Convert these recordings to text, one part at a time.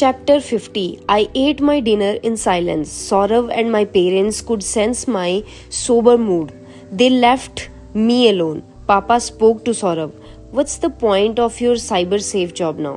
Chapter 50. I ate my dinner in silence. Saurav and my parents could sense my sober mood. They left me alone. Papa spoke to Saurav. What's the point of your cyber safe job now?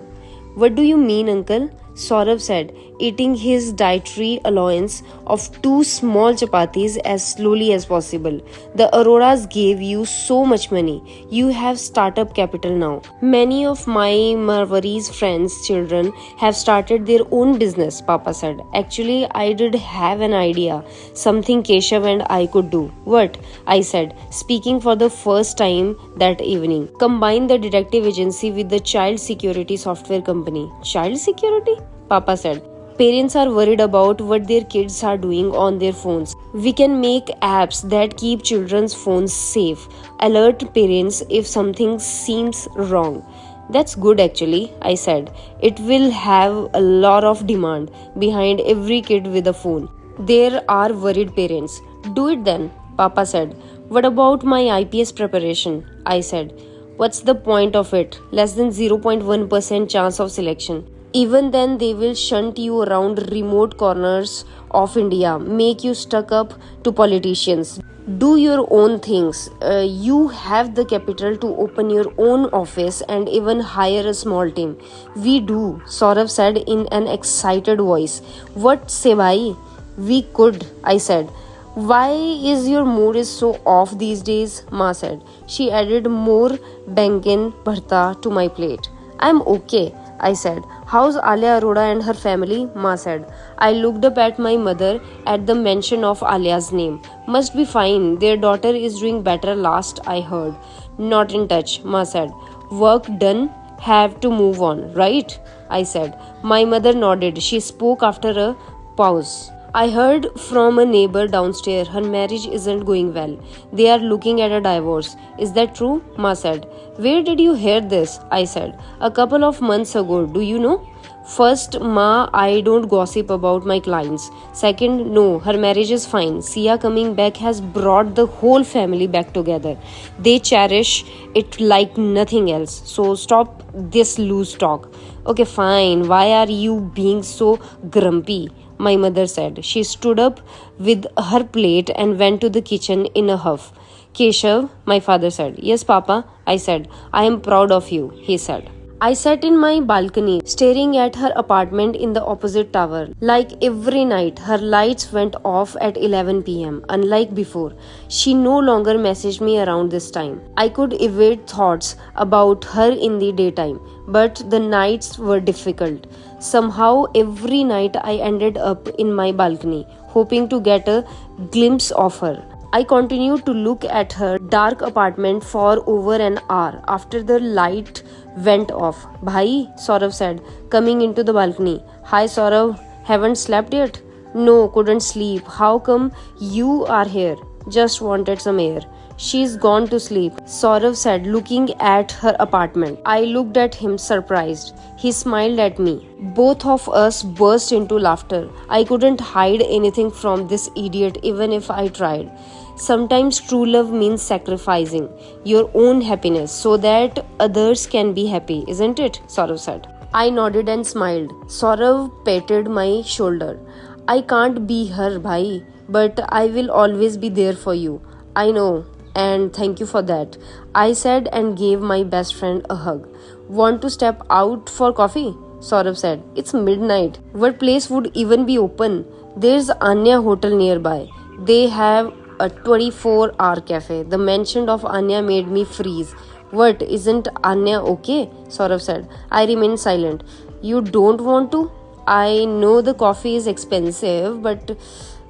What do you mean, uncle? Saurav said, eating his dietary allowance of 2 small chapatis as slowly as possible. The Auroras gave you so much money. You have startup capital now. Many of my Marwari's friends' children have started their own business, Papa said. Actually, I did have an idea. Something Keshav and I could do. What? I said, speaking for the first time that evening. Combine the detective agency with the child security software company. Child security? Papa said. Parents are worried about what their kids are doing on their phones. We can make apps that keep children's phones safe. Alert parents if something seems wrong. That's good actually, I said. It will have a lot of demand behind every kid with a phone. There are worried parents. Do it then, Papa said. What about my IPS preparation? I said. What's the point of it? Less than 0.1% chance of selection. Even then, they will shunt you around remote corners of India, make you stuck up to politicians. Do your own things. You have the capital to open your own office and even hire a small team. We do, Saurav said in an excited voice. What say bhai? We could, I said. Why is your mood is so off these days? Ma said. She added more bangan bharta to my plate. I'm okay, I said. How's Alia Arora and her family? Ma said. I looked up at my mother at the mention of Alia's name. Must be fine. Their daughter is doing better last I heard. Not in touch, Ma said. Work done. Have to move on, right? I said. My mother nodded. She spoke after a pause. I heard from a neighbor downstairs her marriage isn't going well. They are looking at a divorce. Is that true? Ma said. Where did you hear this? I said. A couple of months ago. Do you know? First, Ma, I don't gossip about my clients. Second, no, her marriage is fine. Sia coming back has brought the whole family back together. They cherish it like nothing else. So stop this loose talk. Okay, fine. Why are you being so grumpy? My mother said. She stood up with her plate and went to the kitchen in a huff. Keshav, my father said. Yes, Papa, I said. I am proud of you, he said. I sat in my balcony, staring at her apartment in the opposite tower. Like every night, her lights went off at 11 p.m. Unlike before, she no longer messaged me around this time. I could evade thoughts about her in the daytime, but the nights were difficult. Somehow, every night I ended up in my balcony, hoping to get a glimpse of her. I continued to look at her dark apartment for over an hour after the light went off. Bhai, Saurav said, coming into the balcony. Hi Saurav, haven't slept yet? No, couldn't sleep. How come you are here? Just wanted some air. She's gone to sleep, Saurav said, looking at her apartment. I looked at him surprised. He smiled at me. Both of us burst into laughter. I couldn't hide anything from this idiot even if I tried. Sometimes true love means sacrificing your own happiness so that others can be happy, isn't it? Saurav said. I nodded and smiled. Saurav patted my shoulder. I can't be her, bhai, but I will always be there for you. I know, and thank you for that, I said and gave my best friend a hug. Want to step out for coffee? Saurav said. It's midnight. What place would even be open? There's Anya Hotel nearby. They have a 24-hour cafe. The mention of Anya made me freeze. What, isn't Anya okay? Saurav said. I remained silent. You don't want to? I know the coffee is expensive, but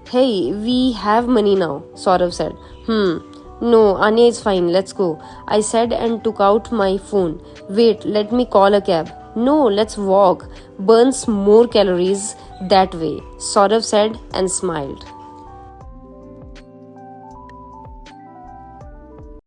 hey, we have money now, Saurav said. No, Anya is fine, let's go, I said and took out my phone. Wait, let me call a cab. No, let's walk. Burns more calories that way, Saurav said and smiled.